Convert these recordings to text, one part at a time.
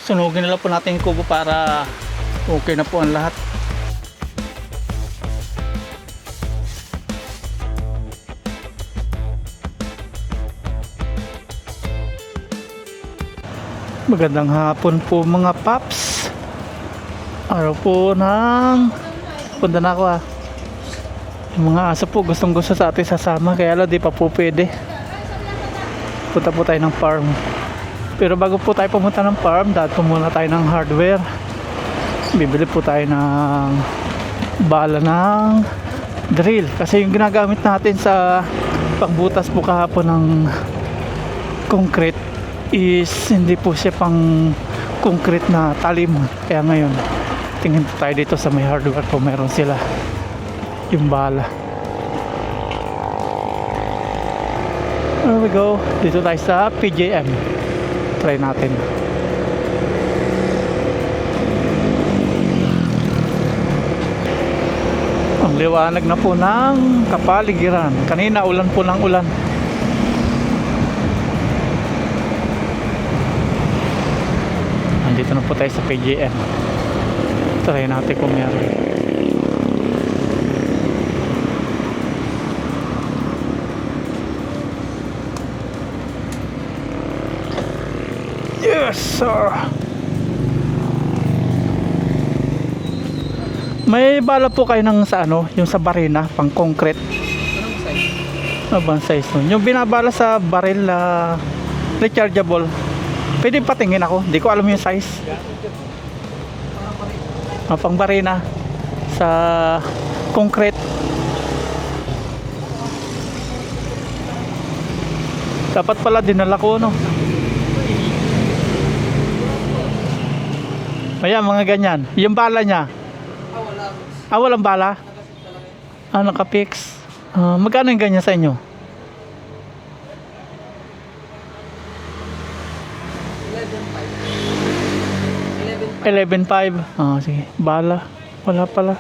sunugin na lang po natin yung kubo para okay na po ang lahat. Magandang hapon po mga paps. Araw po ng punta na ako Yung mga aso po gustong gusto sa atin sasama, kaya lang di pa po pwede. Punta po tayo ng farm. Pero bago po tayo pumunta ng farm, dahil po muna tayo ng hardware. Bibili po tayo ng bala ng drill, kasi yung ginagamit natin sa pagbutas po kahapon ng concrete is hindi po siya pang concrete na talim. Kaya ngayon tingin po tayo dito sa may hardware po, meron sila yung bala. There we go. Dito tayo sa PJM. Try natin. Ang liwanag na po ng kapaligiran. Kanina ulan po ng ulan. Andito na po tayo sa PJM. Try natin kung meron. Yes sir. May bala po kayo ng sa ano, yung sa barina, pang concrete. Anong size? Ano bang size nun? Yung binabala sa baril na rechargeable. Pwede patingin ako, hindi ko alam yung size. Pang barina sa concrete. Dapat pala dinala ko, no? Ayan, mga ganyan. Yung bala niya. Walang bala? Nakapix. Magkano yung ganyan sa inyo? 11.5. Sige. Bala. Wala pala.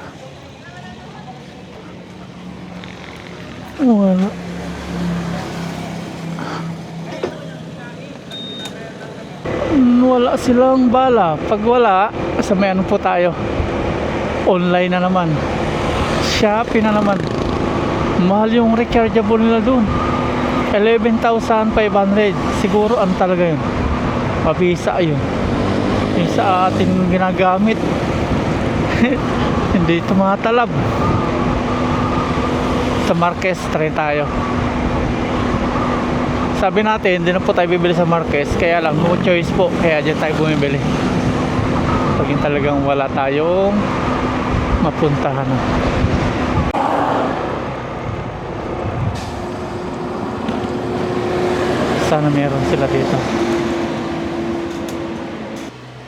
Wala. Wala silang bala. Pag wala, sa may ano po tayo? Online na naman. Shopee na naman. Mahal yung rechargeable nila dun. 11,500. Siguro ang talaga yun. Mabisa yun. Yung sa atin ginagamit. Hindi tumatalab. Sa Marquez try tayo. Sabi natin hindi na po tayo bibili sa Marquez, kaya lang no choice po, kaya dyan tayo bumibili pag yung talagang wala tayong mapuntahan na. Sana meron sila dito.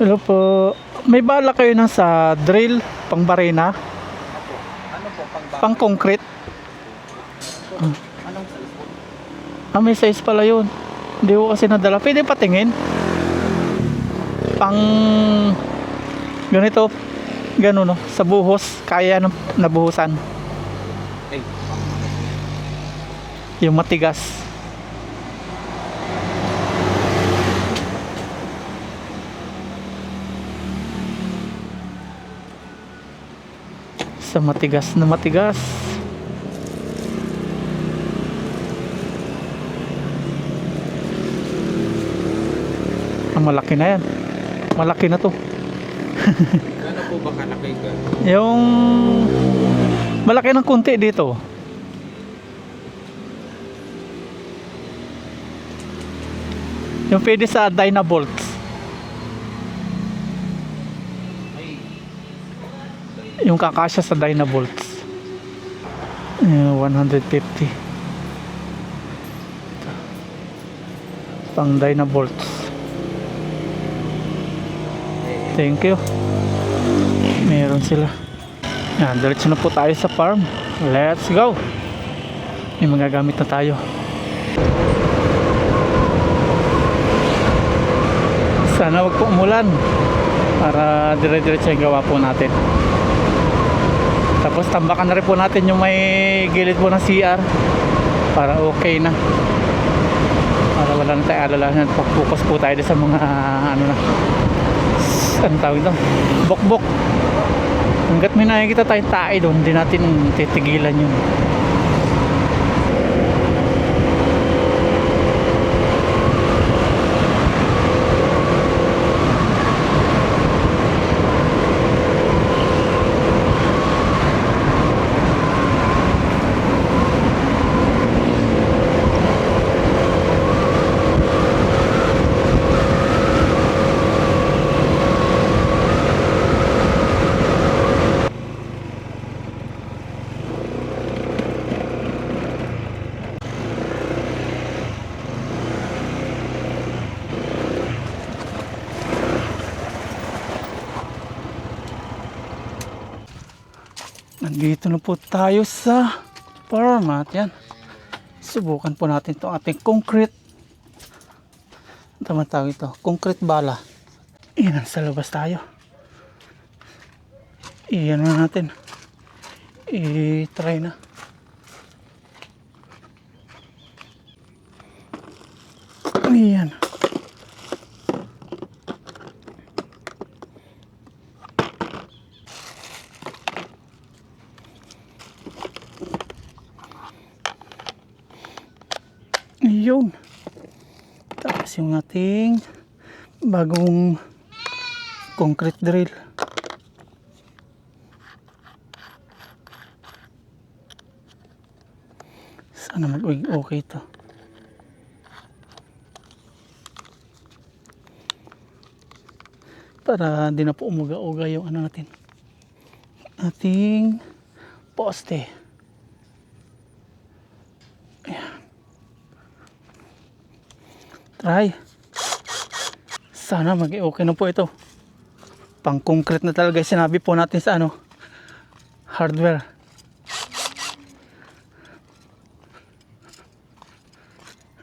Hello po. May bala kayo na sa drill, pang barina? Ano po, Pang concrete? Anong size po? May size pala yun. Hindi ko kasi nadala. Pwede patingin? Pang ganito, gano'n, no? Sa buhos, kaya nabuhusan. Ay, Yung matigas. Sa matigas na matigas. Malaki na yan. Malaki na to. ano po ba kalaki ka? Yung malaki ng kunti dito. Yung pwede sa Dynabolts. Yung kakasya sa Dynabolts. 150. Pang Dynabolts. Thank you. Meron sila. Yan, diretso na po tayo sa farm. Let's go. May mga gamit na tayo. Sana wag po umulan para dire-diretso yung gawa po natin. Tapos tambakan na rin po natin yung may gilid po ng CR para okay na. Para wala na tayo alalahanan. Pag-focus po tayo sa mga ano na, Ang tawag doon, bokbok. Hanggat may nakikita tayong tae doon, hindi natin titigilan yun. Nandito na po tayo sa farm at yan. Subukan po natin itong ating concrete. Tama tawag ito, concrete bala. Iyan, sa labas tayo. Iyan na natin. I-try na. Iyan. Yun. Tapos yung ating bagong concrete drill. Sana mag-okay ito. Para di na po umuga-uga yung ano natin. Ating poste. Try. Sana mag-okay na po ito. Pang concrete na talaga sinabi po natin sa ano, hardware.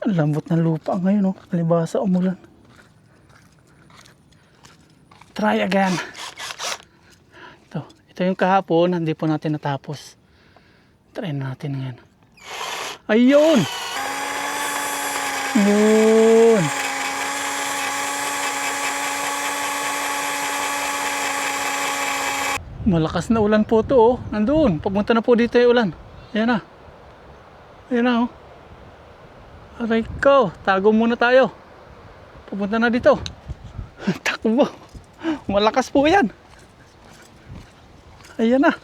Ang lambot ng lupa ngayon, oh. Palibasa umulan. Try again. Ito yung kahapon, hindi po natin natapos. Try natin ngayon. Ayun! Yun. Malakas na ulan po to, oh. Nandun. Pagpunta na po dito yung ulan. Ayan na. Ayan na, oh. Aray ko. Tago muna tayo. Pagpunta na dito. Takbo. Malakas po yan. Ayan na.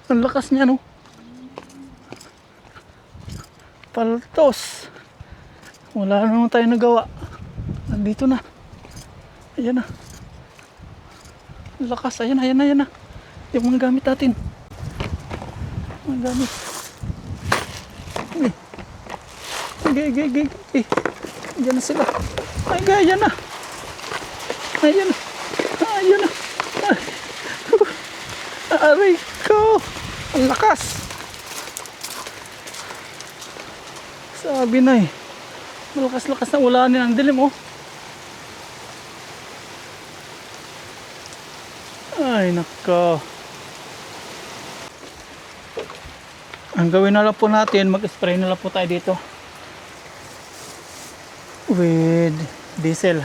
Ang lakas niya, no. Paltos. Wala na naman tayo nagawa. Nandito na. Ayan na. Lakas. Ayan na, ayan na, ayan na. Yung mga gamit natin. Mga gamit. Gay. Ayan na sila. Ay, gay, ayan na. Ayan na. Ayan na. Aray ko. Ang lakas. Sabi na eh. Malakas-lakas na ulanin ang dilim, oh. Ay nako. Ang gawin na lang po natin, mag-spray na lang po tayo dito with diesel.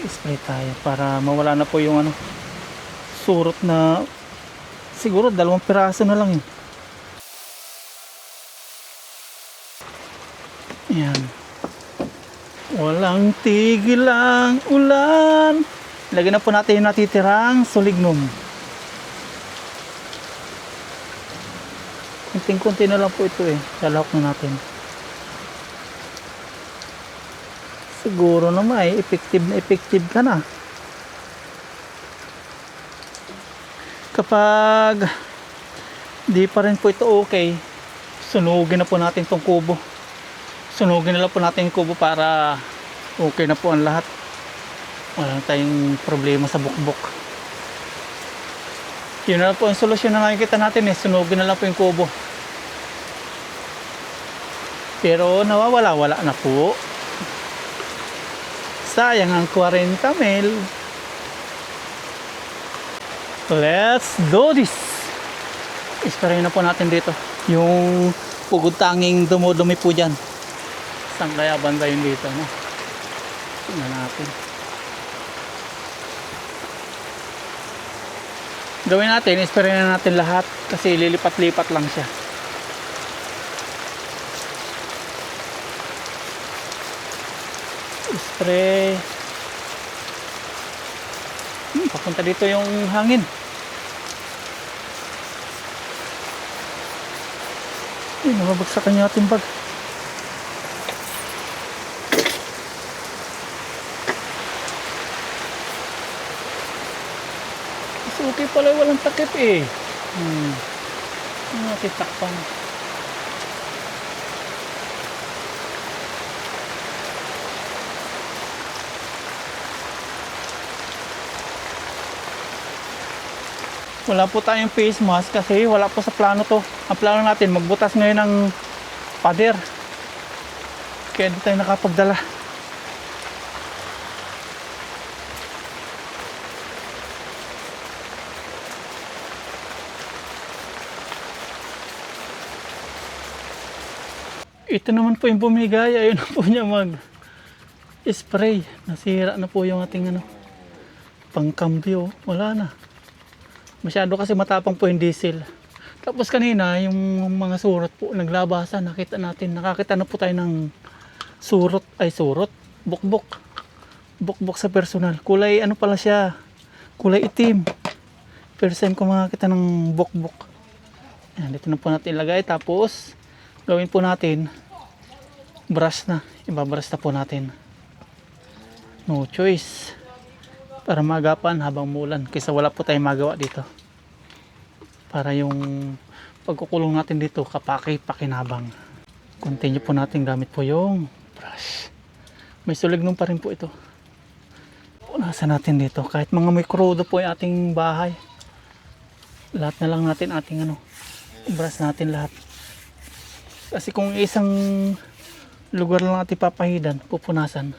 Spray tayo para mawala na po yung ano, surot na siguro 2 piraso na lang yun. Yan. Walang tigil ang ulan. Lagyan na po natin yung natitirang solignum. Kunting-kunti na lang po ito eh. Lalahok na natin. Siguro naman eh, effective ka na. Kapag di pa rin po ito okay, sunugin na po natin tong kubo. Sunugin na lang po natin yung kubo para okay na po ang lahat. Wala tayong problema sa bukbok. Yun na lang po ang solusyon na nakikita natin eh. Sunugin na lang po yung kubo. Pero nawawala-wala na po. Sayang ang 40 mil. Let's do this. Isparayin na po natin dito. Yung pugod tanging dumudumi po dyan. Saan kaya banda yun dito, no? Tingnan natin. Gawin natin, spray na natin lahat kasi lilipat-lipat lang siya. Spray. Papunta dito yung hangin. Nababagsakan yung ating bag. Okay pala, walang takip eh. Natitakpan. Wala po tayong face mask kasi wala po sa plano to. Ang plano natin magbutas ngayon ng pader. Kaya di tayo nakapagdala. Ito naman po yung bumigay. Ayun na po niya mag spray. Nasira na po yung ating pangkambyo. Wala na. Masyado kasi matapang po yung diesel. Tapos kanina yung mga surot po naglabasan. Nakita natin. Nakakita na po tayo ng surot. Bukbok. Bukbok sa personal. Kulay ano pala siya. Kulay itim. First time ko makakita ng bukbok. Yan, dito na po natin ilagay. Tapos gawin po natin brush na. Ibabrush na po natin. No choice. Para magapan habang mulan. Kaysa wala po tayong magawa dito. Para yung pagkukulong natin dito kapaki-pakinabang. Continue po natin gamit po yung brush. May sulignong pa rin po ito. Punasan natin dito. Kahit mga may krudo po yung ating bahay. Lahat na lang natin ating brush natin lahat. Kasi kung isang lugar lang natin papahidan, pupunasan,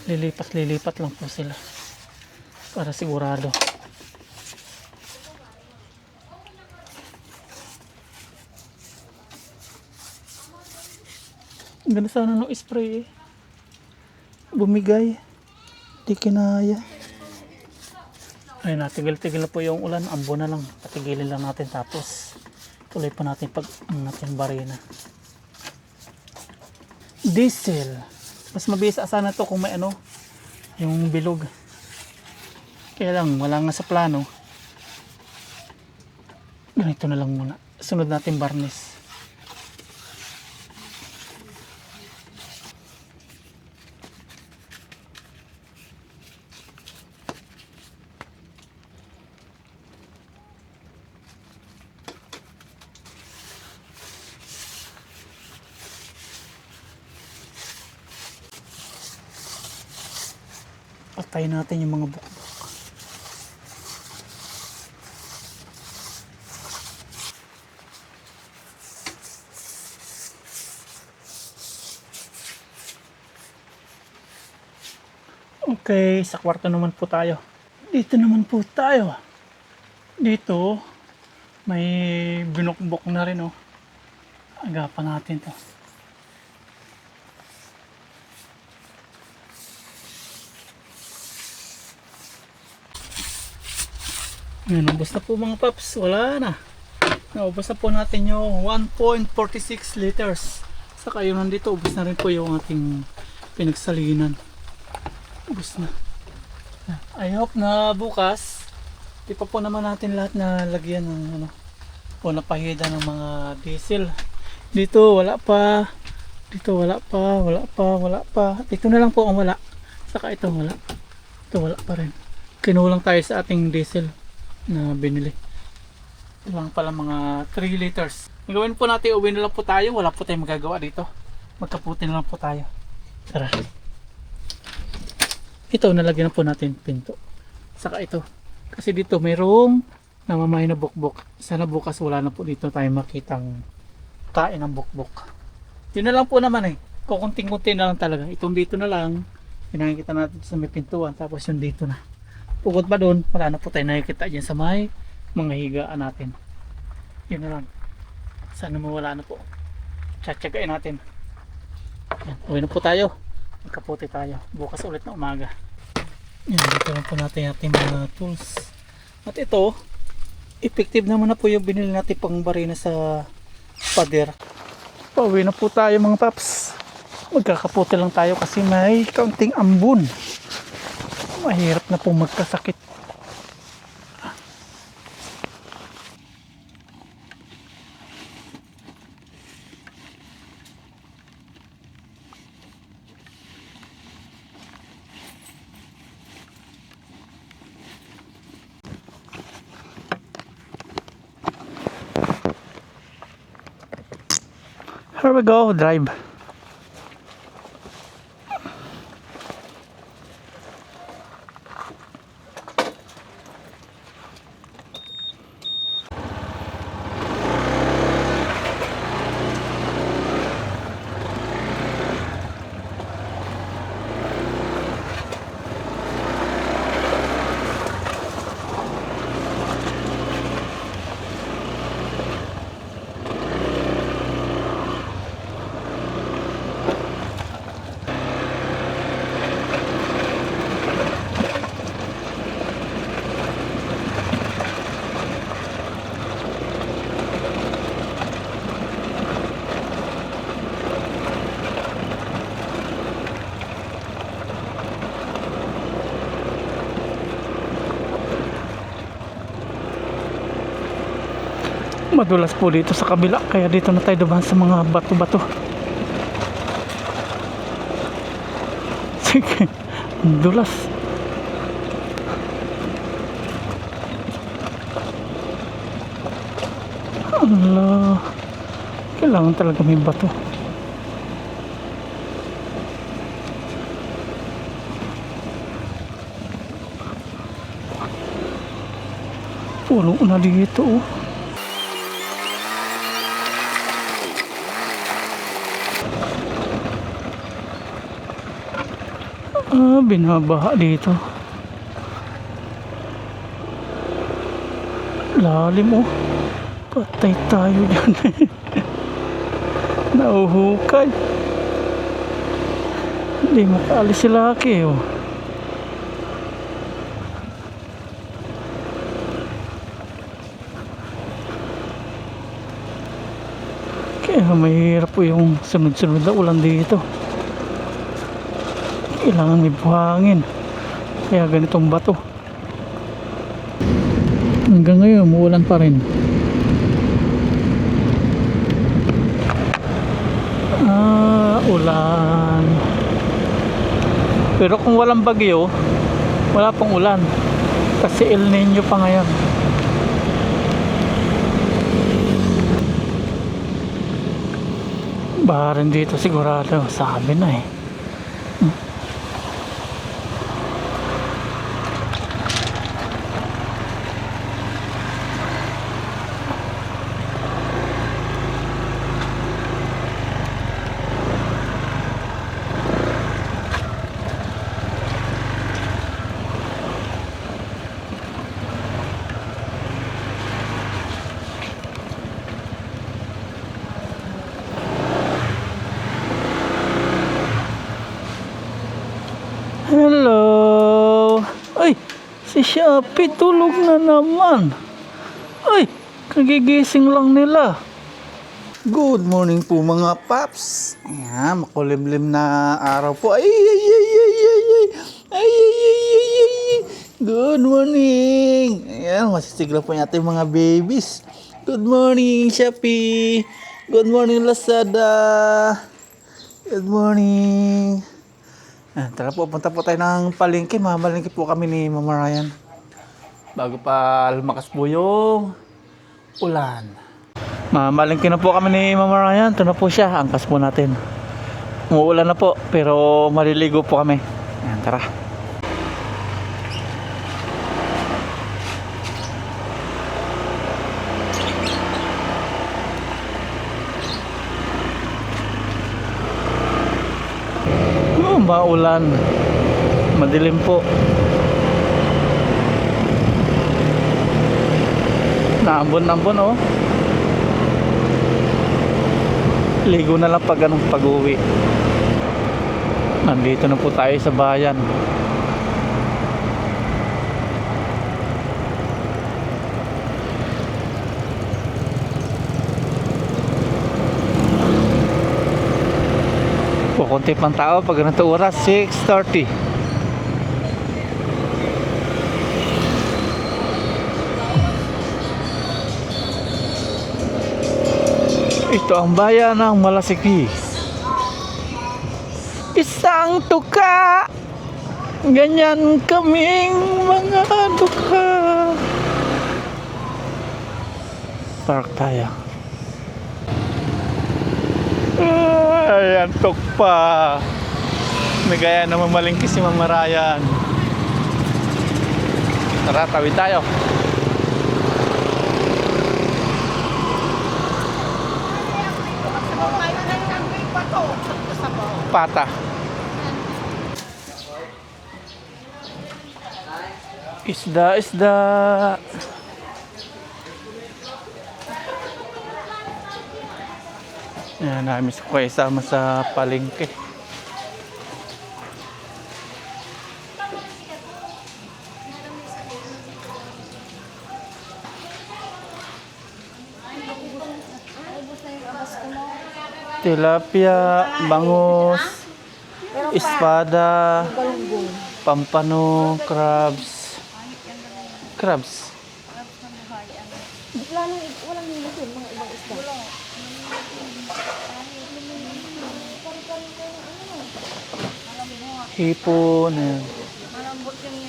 lilipat lang po sila para sigurado. Ang ganda sana ng spray eh. Bumigay, di kinaya. Ayun na, tigil-tigil na po yung ulan. Ambo na lang, patigilin lang natin tapos tuloy pa natin pag natin barina. Diesel. Mas mabisa sana to kung may yung bilog. Kaya lang, wala nga sa plano. Ganito na lang muna. Sunod natin varnish. Patayin natin yung mga bukbok. Okay, sa kwarto naman po tayo. Dito naman po tayo. Dito, may binukbok na rin Agapan natin to. Naubos na po mga paps, wala na. Naubos na po natin yung 1.46 liters. Saka yun nandito, ubos na rin po yung ating pinagsalinan. Ubos na. I hope na bukas, di pa po naman natin lahat na lagyan ng o napahida ng mga diesel. Dito wala pa. Dito wala pa, wala pa. Dito na lang po ang wala. Saka ito wala. Ito wala pa rin. Kinulang tayo sa ating diesel na binili. Ito lang pala mga 3 liters. Gawin po natin, uwi na lang po tayo. Wala po tayong magagawa dito. Magkaputi na lang po tayo. Tara. Ito, nalagyan na po natin pinto. Saka ito. Kasi dito mayroong namamahay na bukbok. Sana bukas wala na po dito tayo makitang kain ng bukbok. Yun na lang po naman kukunting-kunti na lang talaga. Itong dito na lang. Pinakikita natin sa may pintuan. Tapos yung dito na. Pugod pa doon, wala na po tayo nakikita dyan sa may mga higaan natin. Yun na lang. Sana mawala na po. Tsatsagain natin. Yan, uwi na po tayo. Kapote tayo. Bukas ulit na umaga. Yan, dito na po natin ating mga tools. At ito, effective naman na po yung binili natin pang barina sa pader. Pauwi na po tayo mga paps. Magkakapote lang tayo kasi may kaunting ambon. Mahirap na po magkasakit. Here we go, drive. Madulas po dito sa kabila, kaya dito na tayo dumaan sa mga bato-bato. Sige, dulas. Allah, kailangan talaga may bato. Puno na dito oh. Binabaha dito. Lalim oh. Patay tayo dyan. Nauhukay. Hindi makaalis si Lucky oh. Kaya mahirap po yung sunod-sunod na ulan dito. Kailangan may buhangin, kaya ganitong bato. Hanggang ngayon umuulan pa rin. Ulan. Pero kung walang bagyo, wala pong ulan kasi El Nino pa ngayon. Baha rin dito sigurado, sabi na eh. Hello. Ay, si Shopee tulog na naman. Ay, kagigising lang nila. Good morning po mga paps. Ayan, makulimlim na araw po. Ay, ay, ay, ay, ay, ay. Ay, ay, ay, ay, ay. Good morning. Ayan, masisigla po natin mga babies. Good morning, Shopee. Good morning, Lazada. Good morning. Tara po, punta po tayo ng palengke. Mamalengke po kami ni Mama Ryan. Bago pa lumakas po yung ulan. Mamalengke na po kami ni Mama Ryan. Ito na po siya. Angkas po natin. Umuulan na po, pero maliligo po kami. Ayan, tara. Maulan, madilim po. Naambon-ambon oh. Ligo na lang pag uwi. Nandito na po tayo sa bayan. Kukunti pang tao pag ganito oras, 6:30. Ito ang bayan ng Malasiki. Isang tuka, ganyan kaming mga dukha. Park tayo. Ay, antok pa. Nagaya na mamalingki si Mama Ryan. Tara, tawid tayo. Pata. Isda, isda. Yan, namiss ko kayo sama sa palengke. Tilapia, bangus, espada, pampano, crabs. Crabs. Walang nilusin, mga ibang isda. Hipon. Ayan.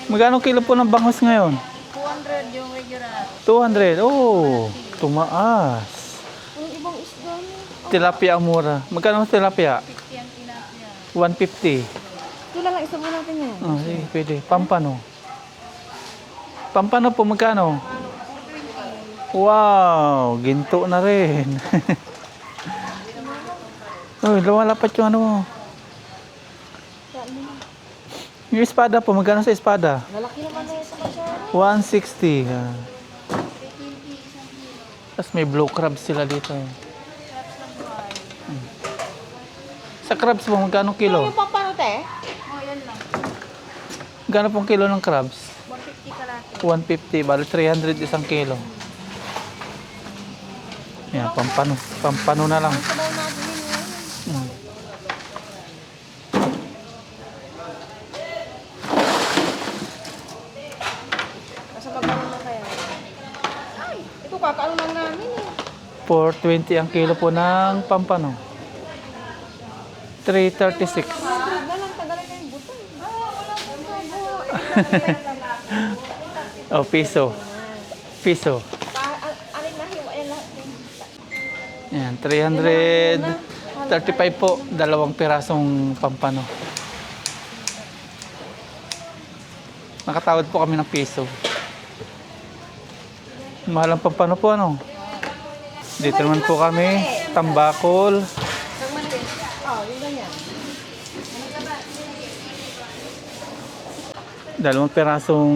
Magkano kilo po ng bangus ngayon? 200 yung regular. 200. Oh, tumaas. Ang ibang isda mo. Tilapia ang mura. Magkano ang tilapia? 50 ang tinapia. 150. Ito lang isa mo natin yan. Oh, sige, pwede. Pampano. Pampano po magkano? Wow, ginto na rin. Uy, lumalapat yung ano mo. Yung espada po, magkano sa espada? Lalaki naman na sa masyado. 160. Tapos may blue crabs sila dito. Sa crabs po, magkano kilo? Yung pampano te? Oh, yan lang. Magkano pong kilo ng crabs? 150 kalaki. 150, bali 300 isang kilo. Yan, pampano. Pampano na lang. Sabaw natin yun. Nasa pagkaroon na kaya. Ay, ito kakaano lang namin eh. 420 ang kilo po ng pampano. 336. Na lang, tagalin na yung buto. Oh, piso. Piso. Alin na hiwa yan lahat. Yan, 335 po. Dalawang pirasong pampano. Nakatawad po kami ng piso. Mahal ang pampano po, ano? Dito naman po kami. Tambakol. Ang maliit. Oh, yun ganyan. Dalawang pirasong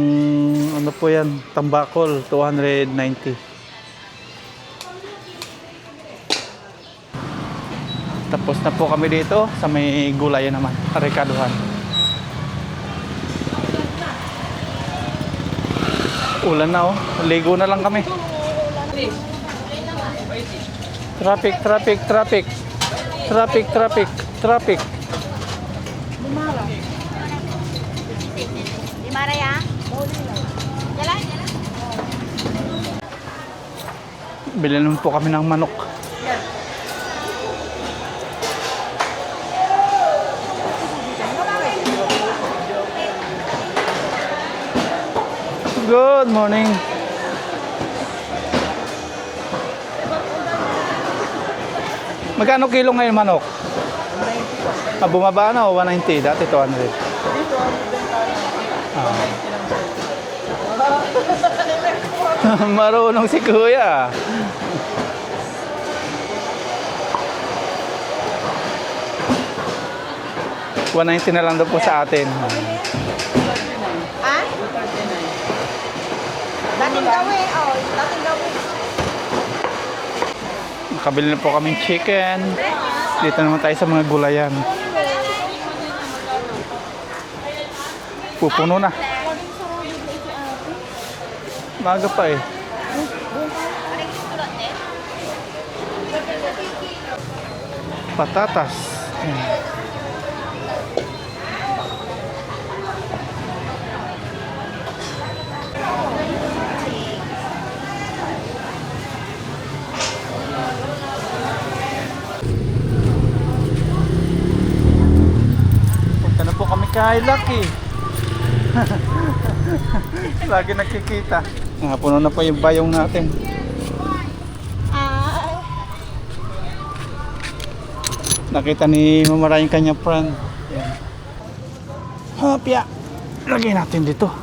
ano po yan, tambakol, 290. Tapos na po kami dito sa may gulayan naman, Rekaduhan. Ulan na oh, ligo na lang kami. Traffic, traffic, traffic. Traffic, traffic, traffic. Di Maraya? Jalan, jalan. Bili naman po kami ng manok. Good morning. Magkano kilo ngayon manok? 190. Bumaba na o 190? Dati 200. Marunong si Kuya. $190 na lang daw po sa atin. Ha? Dating gawin. Oh, dating gawin. Nakabili na po kaming chicken. Dito naman tayo sa mga gulayan. Pupuno na. Laging sarado na ito ate. Maga pa eh. Patatas. Ayan. Punta na po kami kay Lucky. Lagi nakikita. Nga, puno na po yung bayong natin. Ay. Nakita ni Mamara yung kanyang friend. Yan. Hopya. Lagay natin dito.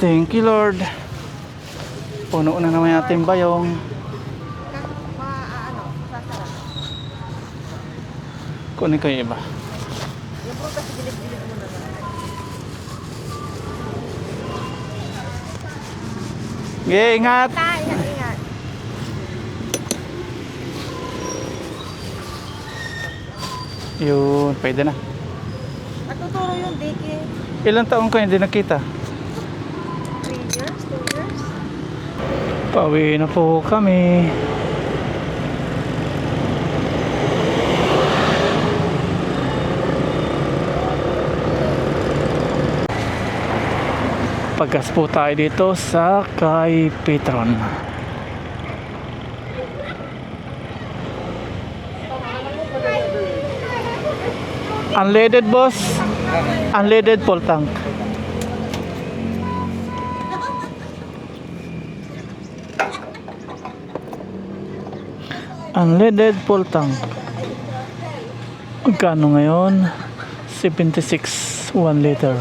Thank you, Lord. Puno na naman natin bayong. Ano, sasarap. Kunin ko yung iba. Yung prutas, gilid-gilid mo na lang. Okay, ingat. Ingat. Yun, pwede na. Natuturo yung diki. Ilang taon ko hindi nakita? 3 years, 2 years. Pauwi na po kami. Pagkas po tayo dito sa kay Petron. Unleaded boss. Unleaded full tank. Unleaded full tank. Magkano ngayon? 76 1 liter.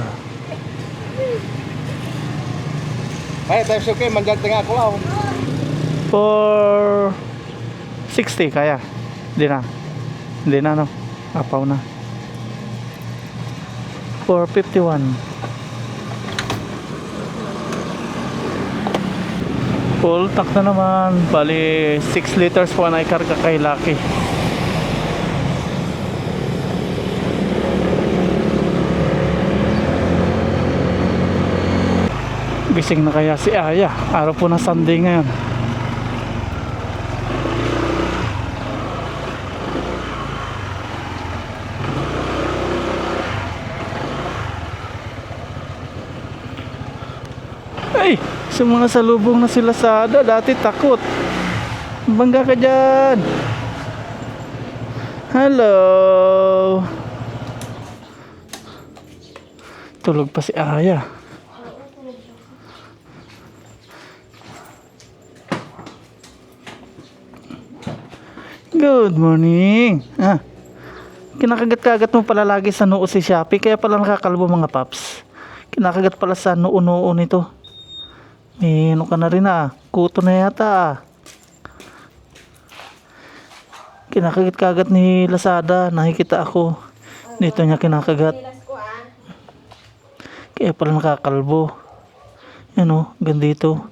Ay, tayo okay, manjat tengah ako lang. For 60 kaya. Hindi na. Hindi na no. Apaw na. For 51. Full tank na naman. Bali 6 liters po na ikarga kay Lucky. Gising na kaya si Aya. Araw po ng Sunday ngayon. Ay, sa mga salubong na sila sa Lazada, dati takot. Bangga ka dyan. Hello. Tulog pa si Aya. Good morning. Kinakagat-kagat mo pala lagi sa noo si Shopee, kaya pala nakakalbo mga paps. Kinakagat pala sa noo-noo nito. Ano ka na rin kuto na yata Kinakagat-kagat ni Lazada, nakikita ako. Dito niya kinakagat. Kaya pala nakakalbo. Gandito.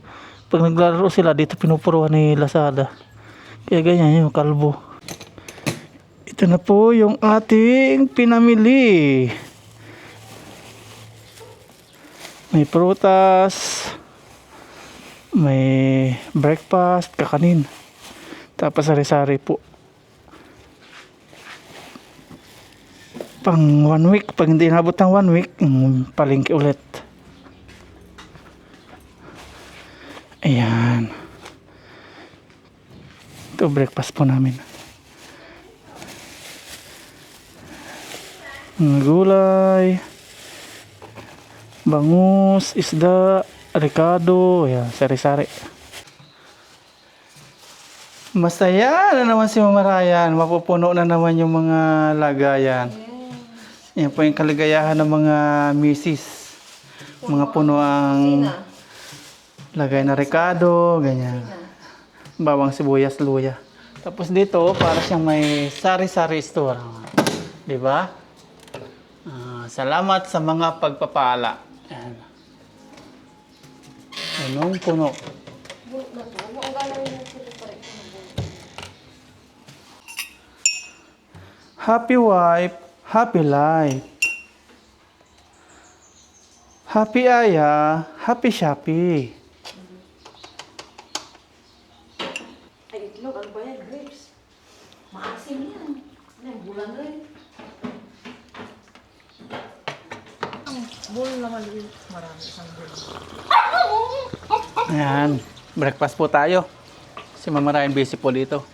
Pag naglalaro sila, dito pinupuruan ni Lazada. Kaya ganyan yung kalbo. Ito na po yung ating pinamili. May prutas, may breakfast, kakanin. Tapos sari-sari po. Pang 1 week. Pag hindi inabot ng 1 week, palengke ulit. Ayan. Ito breakfast po namin. Gulay, bangus, isda, ricado, ayan, sari-sari. Masaya na naman si Mama Ryan. Mapupuno na naman yung mga lagayan. Yan po yung kaligayahan ng mga misis. Mga puno ang lagay na ricado, ganyan. Bawang sibuyas, luya. Tapos dito, para siyang may sari-sari store. Diba? Salamat sa mga pagpapala. Ayan. Anong puno? Happy wife, happy life. Happy Aya, happy Shopee. Ay, itlog. Ano ba yan? Grapes. Maasim yan. Ano yung bulan rin? Ang bull naman rin. Marami isang bull. Ayan, breakfast po tayo. Si Mama Ryan busy po dito.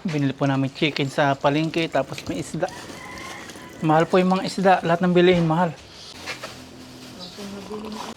Binili po namin chicken sa palengke, tapos may isda. Mahal po yung mga isda, lahat ng bilihin mahal. Kung nabili mo